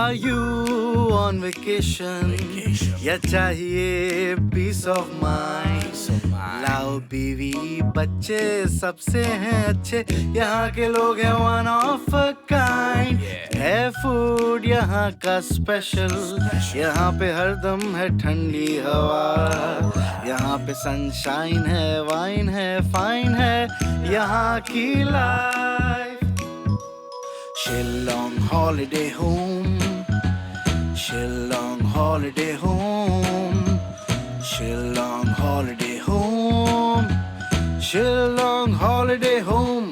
Are you on vacation? या चाहिए peace of mind? लाओ बीवी बच्चे सबसे हैं अच्छे, यहाँ के लोग हैं one of a kind. है फूड यहाँ का स्पेशल, यहाँ पे हरदम है ठंडी हवा, यहाँ पे सनशाइन है, वाइन है, फाइन है यहाँ की life. Shillong holiday home, Shillong holiday home, Shillong holiday home, Shillong holiday home,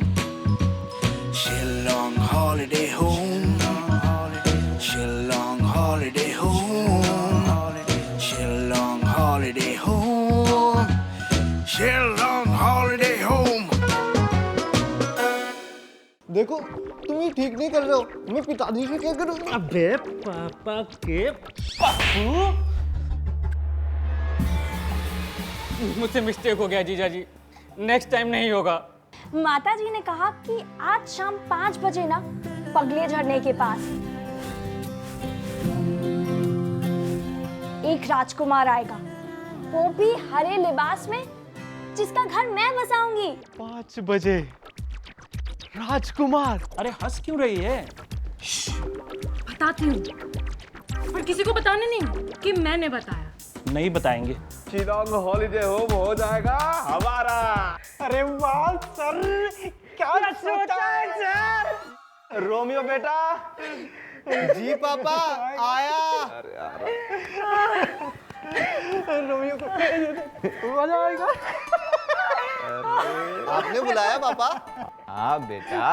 Shillong holiday home, Shillong holiday home, Shillong holiday home, Shillong holiday home. देखो तुम ये ठीक नहीं कर रहे हो, मैं पिताजी से क्या करूँ? अबे पापा के पप्पू, मुझसे मिस्टेक हो गया जीजा जी, नेक्स्ट टाइम नहीं होगा. माता जी ने कहा कि आज शाम 5 बजे ना पगले झरने के पास एक राजकुमार आएगा, वो भी हरे लिबास में, जिसका घर मैं बसाऊंगी. 5 बजे राजकुमार? अरे हंस क्यों रही है? बताती हूँ, पर किसी को बताने नहीं कि मैंने बताया. नहीं बताएंगे. शिलोंग हॉलीडे होम हो जाएगा हमारा. अरे वाह सर, क्या सोचा है सर? रोमियो बेटा. जी पापा आया. अरे यार रोमियो को मजा आएगा. आपने बुलाया पापा? हाँ बेटा.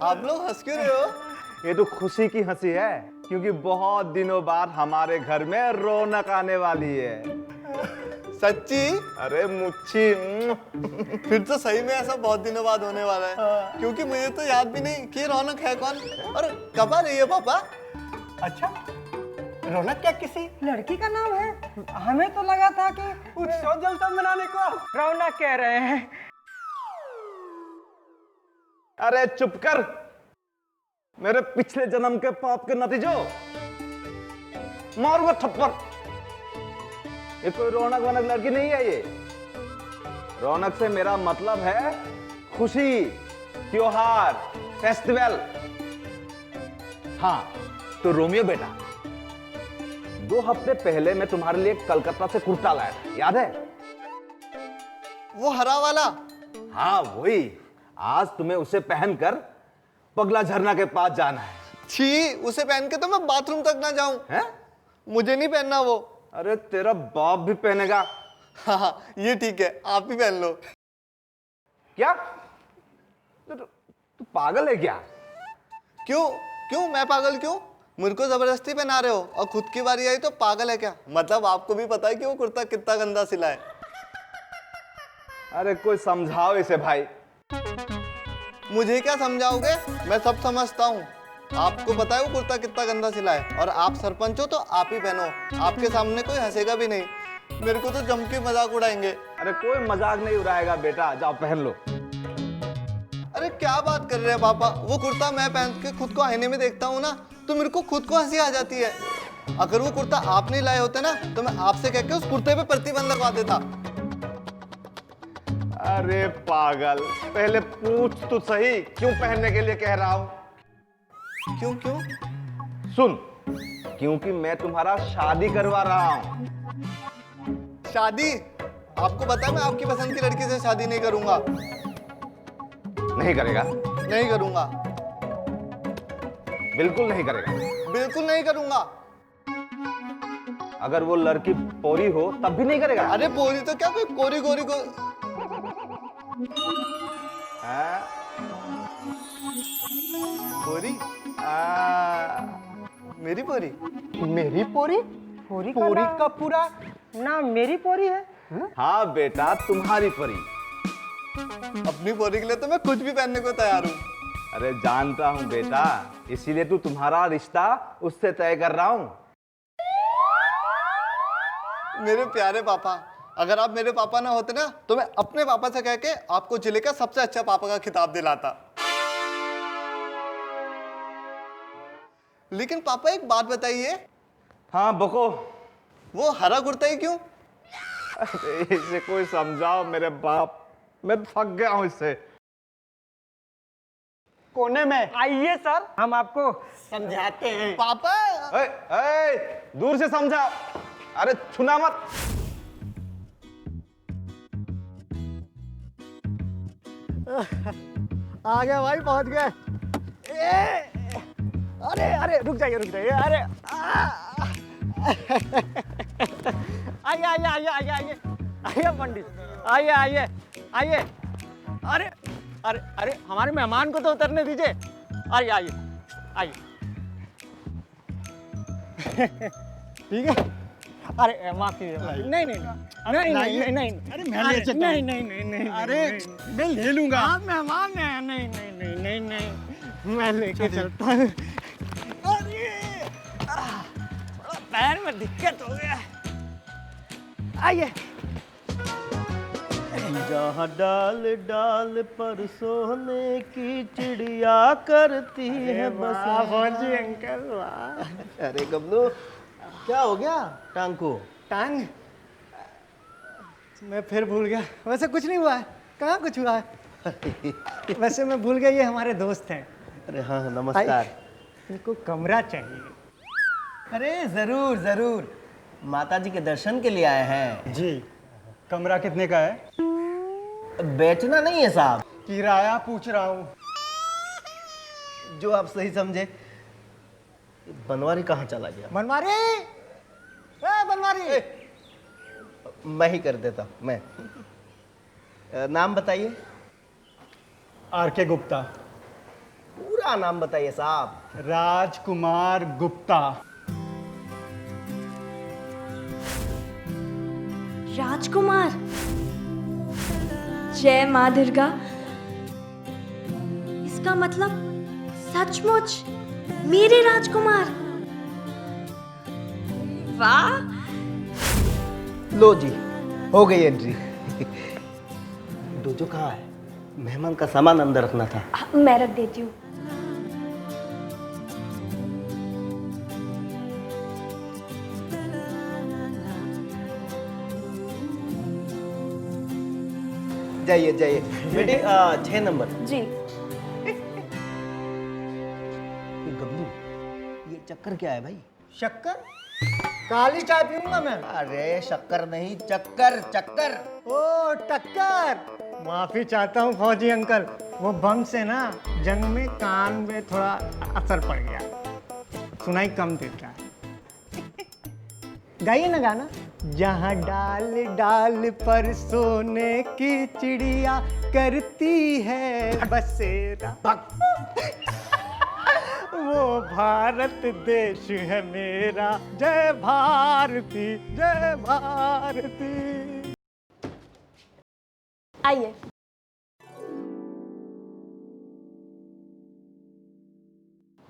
आप लोग हंस क्यों रहे हो? ये तो खुशी की हंसी है, क्योंकि बहुत दिनों बाद हमारे घर में रौनक आने वाली है. सच्ची? अरे मुच्छी. फिर तो सही में ऐसा बहुत दिनों बाद होने वाला है, क्योंकि मुझे तो याद भी नहीं कि रौनक है कौन और कब आ रही है पापा. अच्छा, रौनक क्या किसी लड़की का नाम है? हमें तो लगा था कि उत्सव जलसा मनाने को रौनक कह रहे हैं. अरे चुप कर, मेरे पिछले जन्म के पाप के नतीजों. मारूंगा थप्पड़. ये कोई रौनक वनक लड़की नहीं है. ये रौनक से मेरा मतलब है खुशी, त्योहार, फेस्टिवल. हाँ तो रोमियो बेटा, 2 हफ्ते पहले मैं तुम्हारे लिए कलकत्ता से कुर्ता लाया था, याद है? वो हरा वाला? हाँ वही. आज तुम्हें उसे पहनकर पगला झरना के पास जाना है. छी, उसे पहन के तो मैं बाथरूम तक ना जाऊं. हैं? मुझे नहीं पहनना वो. अरे तेरा बाप भी पहनेगा. हाँ ये ठीक है, आप ही पहन लो. क्या? तू पागल है क्या? क्यों क्यों मैं पागल क्यों? मुझे को जबरदस्ती पहना रहे हो और खुद की बारी आई तो पागल है क्या? मतलब आपको भी पता है कि वो कुर्ता कितना गंदा सिला है. अरे कोई समझाओ इसे भाई. मुझे क्या समझाओगे? मैं सब समझता हूँ. आपको पता है वो कुर्ता कितना गंदा सिला है, और आप सरपंच हो तो आप ही पहनो. आपके सामने कोई हंसेगा भी नहीं. मेरे को तो जम के मजाक उड़ाएंगे. अरे कोई मजाक नहीं उड़ाएगा बेटा, जाओ पहन लो. अरे क्या बात कर रहे हैं पापा? वो कुर्ता मैं पहन के खुद को आईने में देखता हूँ ना, तो मेरे को खुद को हंसी आ जाती है. अगर वो कुर्ता आप नहीं लाए होते ना, तो मैं आपसे कह के उस कुर्ते पे प्रतिबंध लगवा देता. अरे पागल, पहले पूछ तो सही क्यों पहनने के लिए कह रहा हूं. क्यों क्यों? सुन, क्योंकि मैं तुम्हारा शादी करवा रहा हूं. शादी? आपको पता है मैं आपकी पसंद की लड़की से शादी नहीं करूंगा. नहीं करेगा? नहीं करूंगा. बिल्कुल नहीं करेगा? बिल्कुल नहीं करूंगा. अगर वो लड़की पोरी हो तब भी नहीं करेगा? अरे पोरी तो क्या, कोई कोरी गोरी को. पोरी? मेरी पोरी? मेरी पोरी? पोरी का पूरा नाम मेरी पोरी है? हाँ बेटा, तुम्हारी पोरी. अपनी पोरी के लिए तो मैं कुछ भी पहनने को तैयार हूँ. अरे जानता हूँ बेटा, इसीलिए तो तुम्हारा रिश्ता उससे तय कर रहा हूँ. मेरे प्यारे पापा, अगर आप मेरे पापा ना होते ना, तो मैं अपने पापा से कह के आपको जिले का सबसे अच्छा पापा का खिताब दिलाता. लेकिन पापा एक बात बताइए, हाँ बको। वो हरा कुर्ता ही क्यों? अरे इसे कोई समझाओ मेरे बाप, मैं थक गया हूं इससे। कोने में आइए सर, हम आपको समझाते हैं। पापा ए, दूर से समझाओ, अरे छूना मत। आ गए भाई, पहुंच गए। अरे अरे रुक जाइए अरे आइए आइए आइए आइए आइए आइए पंडित, आइए आइए आइए। अरे अरे अरे हमारे मेहमान को तो उतरने दीजिए। आइए आइए आइए। ठीक है। अरे माफ कीजिए। नहीं नहीं नहीं नहीं नहीं अरे मैं ले चलता हूं। नहीं नहीं नहीं नहीं। अरे मैं ले लूंगा। आप मेहमान हैं। नहीं नहीं नहीं नहीं नहीं, मैं लेके चलता हूँ। अरे थोड़ा पैर में दिक्कत हो गया। आइए। जहाँ डाल डाल पर सोने की चिड़िया करती है बस। फौजी अंकल वाह। अरे गबलू, क्या हो गया टांग को? टांग मैं फिर भूल गया। वैसे कुछ नहीं हुआ है, कहाँ कुछ हुआ है। वैसे मैं भूल गया ये हमारे दोस्त हैं। अरे हाँ नमस्कार। इनको कमरा चाहिए। अरे जरूर जरूर, माता जी के दर्शन के लिए आए हैं। जी। कमरा कितने का है? बेचना नहीं है साहब, किराया पूछ रहा हूँ। जो आप सही समझे। बनवारी कहाँ चला गया? बनवारी, ए बनवारी। मैं ही कर देता हूँ, मैं। नाम बताइए। आर के गुप्ता। पूरा नाम बताइए साहब। राजकुमार गुप्ता। राजकुमार, जय माँ दुर्गा। इसका मतलब सचमुच मेरे राजकुमार। वाह। लो जी, हो गई एंट्री। डोजो कहाँ है? मेहमान का सामान अंदर रखना था। मैं रख देती हूँ। जाइए जाइए बेटी, 6 नंबर। जी। ये गबलू, ये चक्कर क्या है भाई? शक्कर? काली चाय पीऊंगा मैं। अरे शक्कर नहीं, चक्कर चक्कर। ओ टक्कर। माफी चाहता हूँ फौजी अंकल, वो बम से ना जंग में कान में थोड़ा असर पड़ गया, सुनाई कम देता है। गाइए ना गाना। जहाँ डाल डाल पर सोने की चिड़िया करती है बसेरा, वो भारत देश है मेरा। जय भारती, जय भारती। आइए।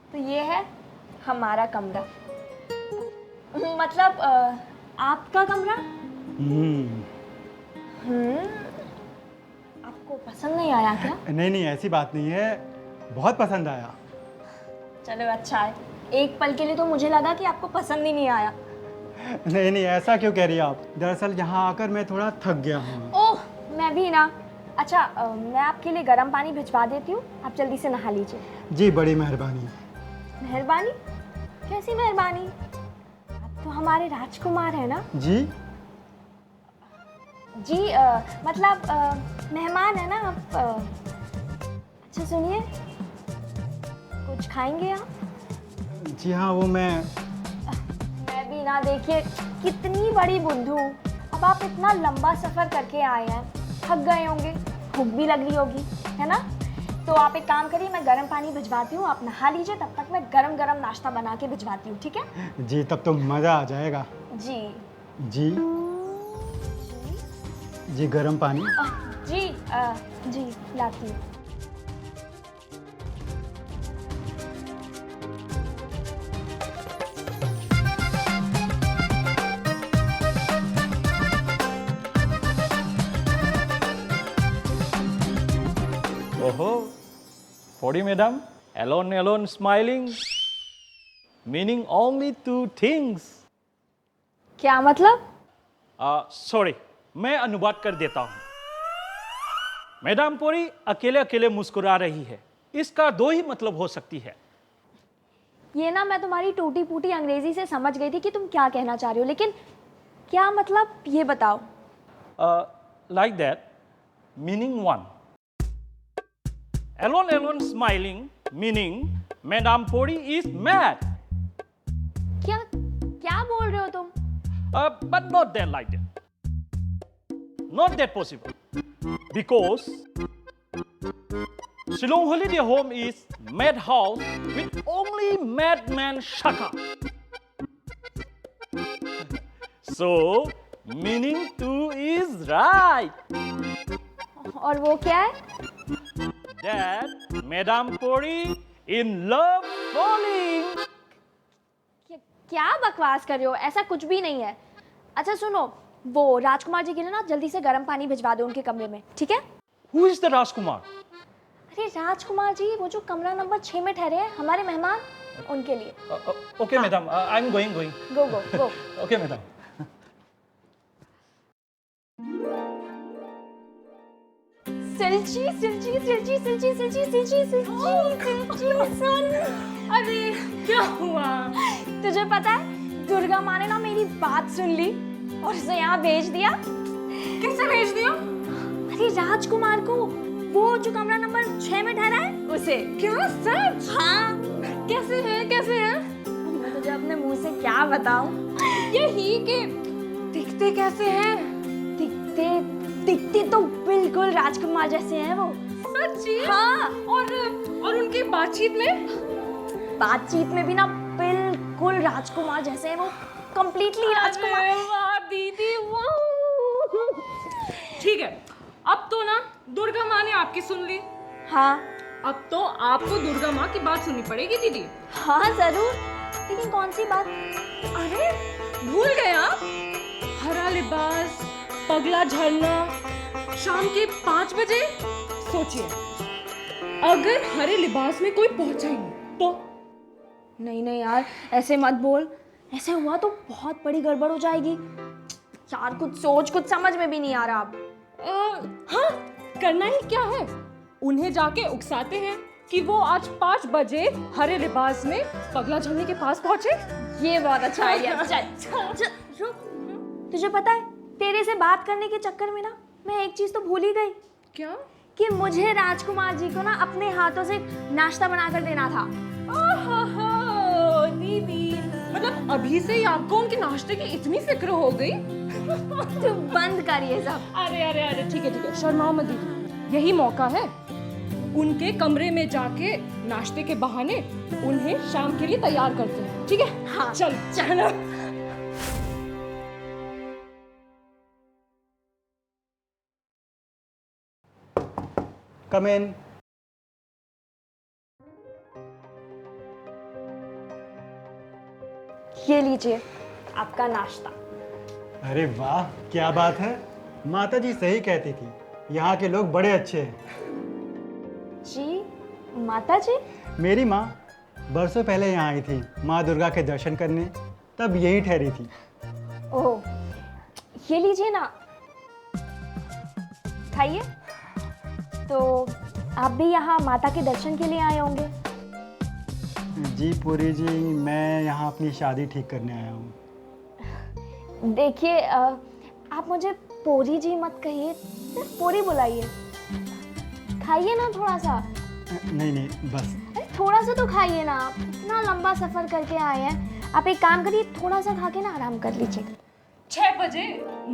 तो ये है हमारा कमरा, मतलब आपका कमरा। आपको पसंद नहीं आया क्या? नहीं नहीं, ऐसी बात नहीं है, बहुत पसंद आया। चलो अच्छा है, एक पल के लिए तो मुझे लगा कि आपको पसंद ही नहीं आया। नहीं नहीं, ऐसा क्यों कह रही हैं आप? दरअसल यहाँ आकर मैं थोड़ा थक गया हूँ। ओह मैं भी ना। अच्छा मैं आपके लिए गर्म पानी भिजवा देती हूँ, आप जल्दी से नहा लीजिए। जी बड़ी मेहरबानी। मेहरबानी? कैसी मेहरबानी? आप तो हमारे राजकुमार हैं ना। जी जी मतलब मेहमान है ना आप। अच्छा सुनिए, कुछ खाएंगे आप? जी हाँ, वो मैं भी ना, देखिए कितनी बड़ी बुद्धू। अब आप इतना लंबा सफ़र करके आए हैं, थक गए होंगे, भूख भी लग रही होगी, है ना। तो आप एक काम करिए, मैं गर्म पानी भिजवाती हूँ, आप नहा लीजिए, तब तक मैं गरम गरम नाश्ता बना के भिजवाती हूँ, ठीक है? जी तब तो मज़ा आ जाएगा। जी जी जी गर्म पानी। जी जी लाती हूँ। ओहो, Fody madam, alone smiling. Meaning only 2 things. क्या मतलब? सॉरी, मैं अनुवाद कर देता हूं। मैडम परी अकेले अकेले मुस्कुरा रही है, इसका 2 ही मतलब हो सकती है। ये ना मैं तुम्हारी टूटी फूटी अंग्रेजी से समझ गई थी कि तुम क्या कहना चाह रहे हो, लेकिन क्या मतलब ये बताओ। Like that, meaning 1. Alone smiling, meaning Madame Pori is mad. क्या बोल रहे हो तुम? But not that like that. Not that possible. Because Shillong Holiday Home is madhouse with only madman Shaka. So, meaning 2 is right. और वो क्या है? That Madame Pori in love falling. क्या बकवास कर रहे हो? ऐसा कुछ भी नहीं है। अच्छा सुनो, वो राजकुमार जी के लिए ना जल्दी से गर्म पानी भिजवा दो उनके कमरे में, ठीक है? Who is the Rajkumar? अरे राजकुमार जी, वो जो कमरा नंबर 6 में ठहरे हैं, हमारे मेहमान, उनके लिए। Okay, madam. I'm going. Go. Okay, madam. अरे क्या हुआ? तुझे पता है दुर्गा माँ ने ना मेरी बात सुन ली और उसे यहाँ भेज दिया। कैसे भेज दिया? अरे राजकुमार को, वो जो कमरा नंबर 6 में ठहरा है उसे। क्या सच? हाँ। कैसे है? मैं तुझे अपने मुंह से क्या बताऊं? यही कि दिखते कैसे हैं? दिखते तो बिल्कुल राजकुमार जैसे हैं वो। सच्ची? हाँ। और उनकी बातचीत में भी ना बिल्कुल राजकुमार जैसे हैं वो, कंप्लीटली राजकुमार। वाह दीदी वाह। ठीक है, अब तो ना दुर्गा माँ ने आपकी सुन ली। हाँ। अब तो आपको दुर्गा माँ की बात सुननी पड़ेगी दीदी। हाँ जरूर, लेकिन कौन सी बात? अरे भूल गए आप? हरा लिबास, पगला झरना, शाम के 5 बजे। सोचिए, अगर हरे लिबास में कोई पहुंचा ही नहीं तो? नहीं यार, ऐसे मत बोल। ऐसे हुआ तो बहुत बड़ी गड़बड़ हो जाएगी यार। कुछ समझ में भी नहीं आ रहा अब। हाँ, करना ही क्या है, उन्हें जाके उकसाते हैं कि वो आज 5 बजे हरे लिबास में पगला झरने के पास पहुंचे। ये बहुत अच्छा आइडिया। चल रुक। तुझे पता है, तेरे से बात करने के चक्कर में ना मैं एक चीज तो भूल ही गई। क्या? कि मुझे राजकुमार जी को ना अपने हाथों से नाश्ता बनाकर देना था। दीदी, मतलब अभी से ही आपको उनके नाश्ते की इतनी फिक्र हो गई? तू बंद कर ये सब। अरे ठीक है, शर्माओ मत दीदी, यही मौका है। उनके कमरे में जाके नाश्ते के बहाने उन्हें शाम के लिए तैयार करते हैं, ठीक है? हाँ चलो। Come in. ये लीजिए आपका नाश्ता। अरे वाह, क्या बात है। माता जी सही कहती थी, यहाँ के लोग बड़े अच्छे हैं। जी, माता जी? मेरी माँ बरसों पहले यहाँ आई थी माँ दुर्गा के दर्शन करने, तब यहीं ठहरी थी। ओह, ये लीजिए ना, खाइए। तो आप भी यहाँ माता के दर्शन के लिए आए होंगे? जी पुरी जी, मैं यहाँ अपनी शादी ठीक करने आया हूँ। देखिए, आप मुझे पोरी जी मत कहिए, सिर्फ पोरी बुलाइए। खाइए ना थोड़ा सा। नहीं, बस। अरे थोड़ा सा तो खाइए ना, आप इतना लंबा सफर करके आए हैं। आप एक काम करिए, थोड़ा सा खा के ना आराम कर लीजिए। 6 बजे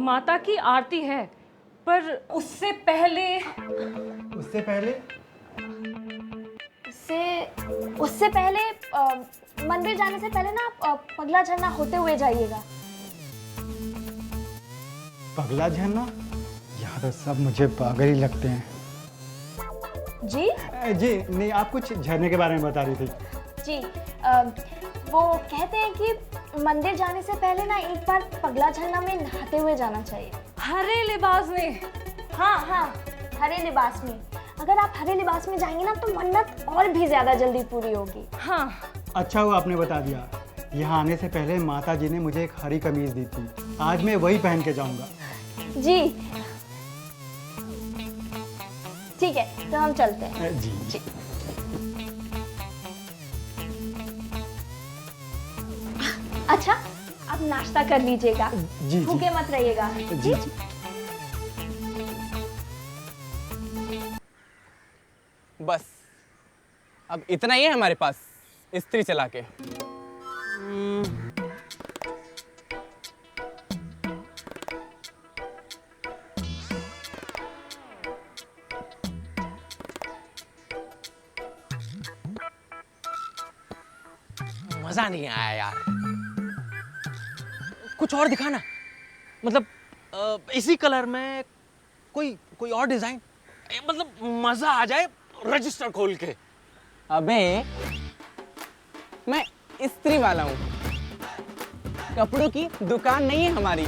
माता की आरती है, पर उससे पहले मंदिर जाने से पहले ना पगला झरना होते हुए जाइएगा। पगला झरना? यहाँ तो सब मुझे पागल ही लगते हैं। जी नहीं, आप कुछ झरने के बारे में बता रही थी। जी, वो कहते हैं कि मंदिर जाने से पहले ना एक बार पगला झरना में नहाते हुए जाना चाहिए। हरे लिबास में? हाँ, हरे लिबास में। अगर आप हरे लिबास में जाएंगे ना तो मन्नत और भी ज्यादा जल्दी पूरी होगी। हाँ। अच्छा हुआ आपने बता दिया, यहाँ आने से पहले माता जी ने मुझे एक हरी कमीज दी थी, आज मैं वही पहन के जाऊंगा। जी ठीक है, तो हम चलते हैं। जी। अच्छा, आप नाश्ता कर लीजिएगा, जी। भूखे मत रहिएगा। जी जी। बस अब इतना ही है हमारे पास इस्त्री चला के। मजा नहीं आया यार, कुछ और दिखाना, मतलब इसी कलर में कोई और डिजाइन, मतलब मजा आ जाए रजिस्टर खोल के। अबे मैं इस्त्री वाला हूँ, कपड़ों की दुकान नहीं है हमारी।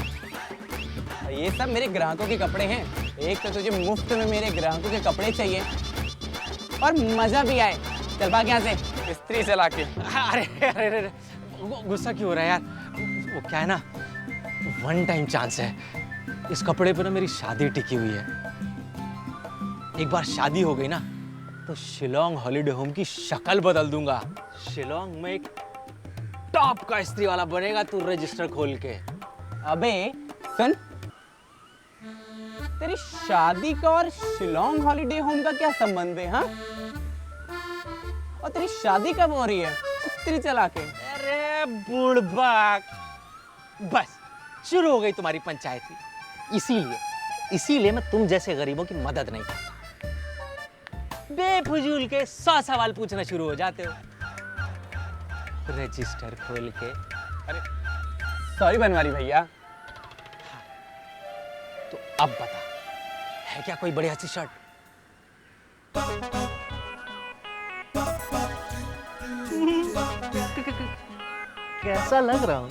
ये सब मेरे ग्राहकों के कपड़े हैं। एक तो तुझे मुफ्त में मेरे ग्राहकों के कपड़े चाहिए और मजा भी आए, चल भाग यहाँ से इस्त्री चला के। अरे अरे अरे गुस्सा क्यों हो रहा है यार, वो क्या है ना, वन टाइम चांस है। इस कपड़े पर ना मेरी शादी टिकी हुई है, एक बार शादी हो गई ना तो शिलोंग हॉलीडे होम की शक्ल बदल दूंगा। शिलोंग में एक टॉप का इस्त्री वाला बनेगा तू रजिस्टर खोल के। अबे सुन, तेरी शादी का और शिलोंग हॉलीडे होम का क्या संबंध है? हाँ, और तेरी शादी कब हो रही है इस्त्री चला के? अरे बुड़बक, बस शुरू हो गई तुम्हारी पंचायती। इसीलिए मैं तुम जैसे गरीबों की मदद नहीं करता। बेफजूल के 100 सवाल पूछना शुरू हो जाते हो रजिस्टर खोल के। अरे सॉरी बनवारी भैया। तो अब बता, है क्या कोई बढ़िया सी शर्ट? कैसा लग रहा हूं?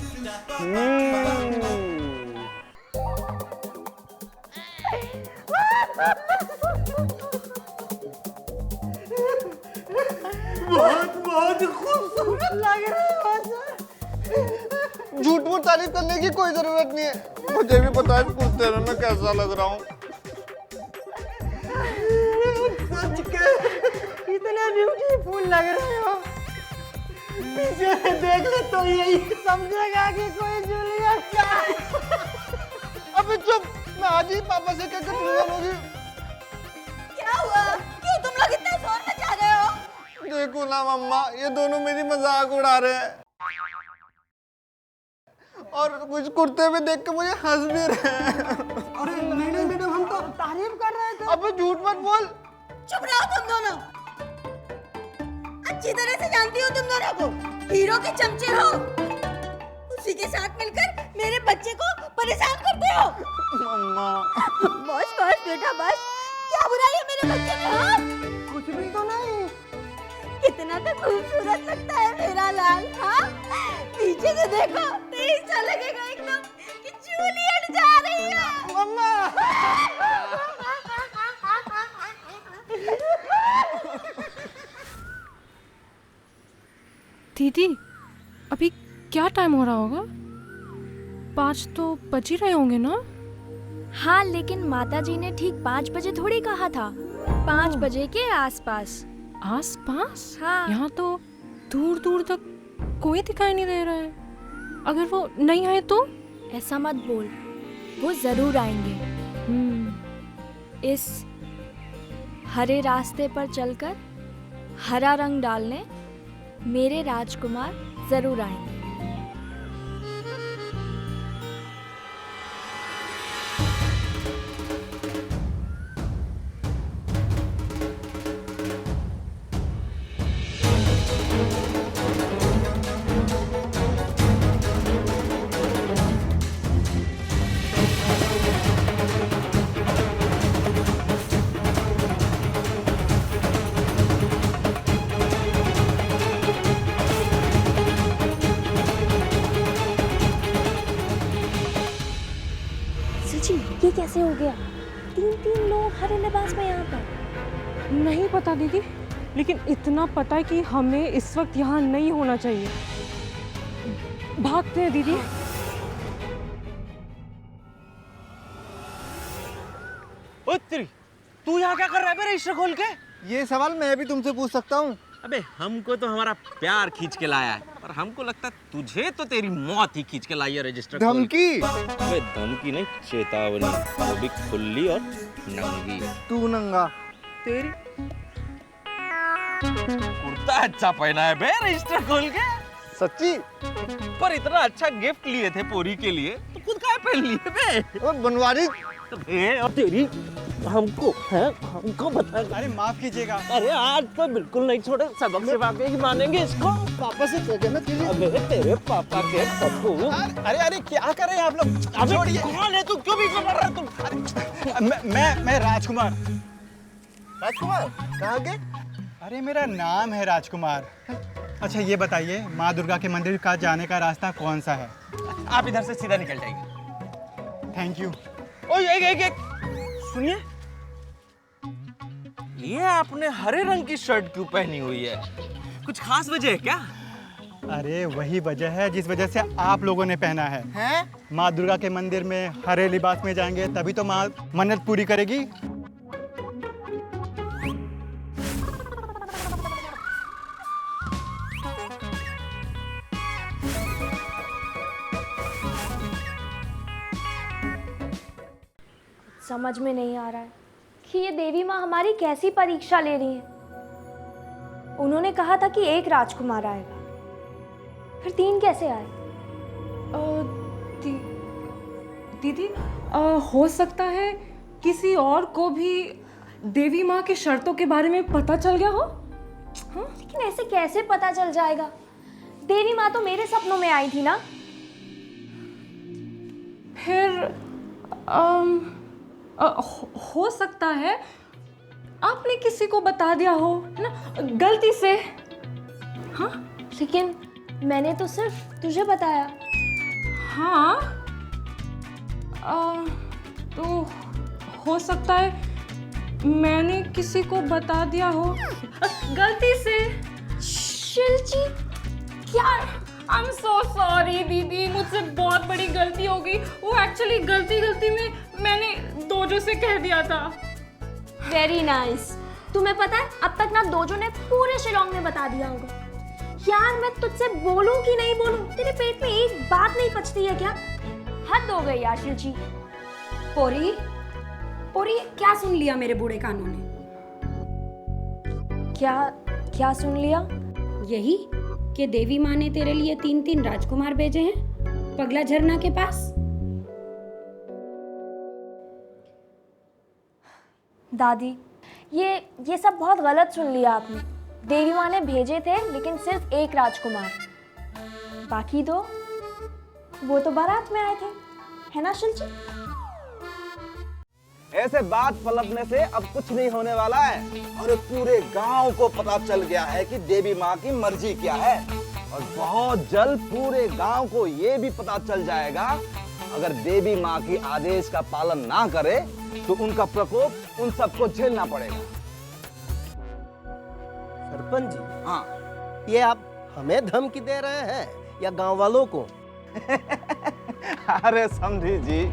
बहुत खूबसूरत लग रहा है। झूठ मूठ तारीफ करने की कोई जरूरत नहीं है, मुझे भी पता है कुर्ते में मैं कैसा लग रहा हूँ। सच के इतने ब्यूटीफुल लग रहे हो, पीछे से देख ले तो यही समझेगा कि कोई जूलियट है। अबे चुप, मैं आज ही पापा से कहकर तुम होगी। क्या हुआ? क्यों तुम लोग इतने जोर में जा रहे हो? देखो ना मम्मा, ये दोनों मेरी मजाक उड़ा रहे हैं और कुछ कुर्ते में देख के मुझे हंस भी रहे हैं। अरे मैडम हम तो तारीफ कर रहे थे। अबे झूठ मत बोल। चुप रहो तुम दोनों, अच्छी तरह से जानती हूँ तुम दोनों को, हीरो के चमचे हो, उसी के साथ मिलकर मेरे बच्चे को परेशान करते हो। मम्मा बस बस बेटा बस, क्या बुराई है मेरे बच्चे में? हाँ कुछ भी तो नहीं। कितना तो खूबसूरत लगता है मेरा लाल। हाँ पीछे से देखो तो ऐसा लगेगा एकदम कि जूलियट जा रही है। मम्मा दीदी, अभी क्या टाइम हो रहा होगा? 5 तो बज ही रहे होंगे ना? हाँ, लेकिन माता जी ने ठीक 5 बजे थोड़ी कहा था, 5 बजे के आसपास। आसपास? हाँ। यहाँ तो दूर दूर तक कोई दिखाई नहीं दे रहा है। अगर वो नहीं आए तो? ऐसा मत बोल, वो जरूर आएंगे। इस हरे रास्ते पर चलकर हरा रंग डालने मेरे राजकुमार जरूर आएंगे। ये कैसे हो गया? 3 लोग हरे लिबास में यहाँ पर। नहीं पता दीदी, लेकिन इतना पता है कि हमें इस वक्त यहाँ नहीं होना चाहिए। भागते हैं दीदी। ओ तेरी, तू यहाँ क्या कर रहा है बे रजिस्टर खोल के? ये सवाल मैं भी तुमसे पूछ सकता हूँ? अबे हमको तो हमारा प्यार खींच के लाया है, पर हमको लगता है तुझे तो तेरी मौत ही खींच के लाई है रजिस्टर खोल के। धमकी? अबे धमकी नहीं, चेतावनी, वो भी खुली और नंगी। तू नंगा। तेरी कुर्ता अच्छा पहना है बे रजिस्टर खोल के। सच्ची? पर इतना अच्छा गिफ्ट लिए थे पोरी के लिए, तो खुद काहे पहन लिए बे? ओ बनवारी। और तेरी हमको बता। अरे माफ कीजिएगा। अरे आज तो बिल्कुल नहीं छोड़े, सबक से वाकई ही मानेंगे इसको। पापा से कह देना कि अबे तेरे पापा के पप्पू। अरे क्या कर रहे हैं आप लोग? अबे कौन है तू, क्यों भी कर रहा है तुम? मैं राजकुमार। राजकुमार कहाँ के? अरे मेरा नाम है राजकुमार। अच्छा ये बताइए, माँ दुर्गा के मंदिर का जाने का रास्ता कौन सा है? आप इधर से सीधा निकल जाएंगे। Thank you. ओए एक सुनिए, ये आपने हरे रंग की शर्ट क्यों पहनी हुई है? कुछ खास वजह है क्या? अरे वही वजह है जिस वजह से आप लोगों ने पहना है। माँ दुर्गा के मंदिर में हरे लिबास में जाएंगे तभी तो माँ मन्नत पूरी करेगी। समझ में नहीं आ रहा है कि ये देवी माँ हमारी कैसी परीक्षा ले रही है। उन्होंने कहा था कि 1 राजकुमार आएगा, फिर 3 कैसे आए? दीदी हो सकता है किसी और को भी देवी माँ की शर्तों के बारे में पता चल गया हो। हाँ? लेकिन ऐसे कैसे पता चल जाएगा? देवी माँ तो मेरे सपनों में आई थी ना। फिर हो सकता है आपने किसी को बता दिया हो, है ना, गलती से। हाँ लेकिन मैंने तो सिर्फ तुझे बताया। हाँ तो हो सकता है मैंने किसी को बता दिया हो गलती से। शिल्ची क्या? आई एम सो सॉरी दीदी, मुझसे बहुत बड़ी गलती हो गई। वो एक्चुअली गलती में मैंने दोजो से कह दिया था। Very nice. तुम्हें पता है अब तक ना दोजो ने पूरे शिलोंग में बता दिया होगा। यार मैं तुझसे बोलूं कि नहीं बोलूं, तेरे पेट में एक बात नहीं पचती है क्या? हद हो गई यार शिल्ची। पोरी क्या सुन लिया मेरे बूढ़े कानों ने? क्या सुन लिया? यही कि देवी माँ ने तेरे लिए 3 राजकुमार भेजे हैं पगला झरना के पास। दादी ये सब बहुत गलत सुन लिया आपने। देवी माँ ने भेजे थे लेकिन सिर्फ 1 राजकुमार, बाकी 2 वो तो बारात में आए थे, है ना शिल्ची? ऐसे बात पलटने से अब कुछ नहीं होने वाला है। और पूरे गांव को पता चल गया है कि देवी माँ की मर्जी क्या है, और बहुत जल्द पूरे गांव को ये भी पता चल जाएगा अगर देवी माँ की आदेश का पालन ना करे तो उनका प्रकोप उन सबको झेलना पड़ेगा। सरपंच जी, हाँ, ये आप हमें धमकी दे रहे हैं या गांव वालों को? अरे समझी जी,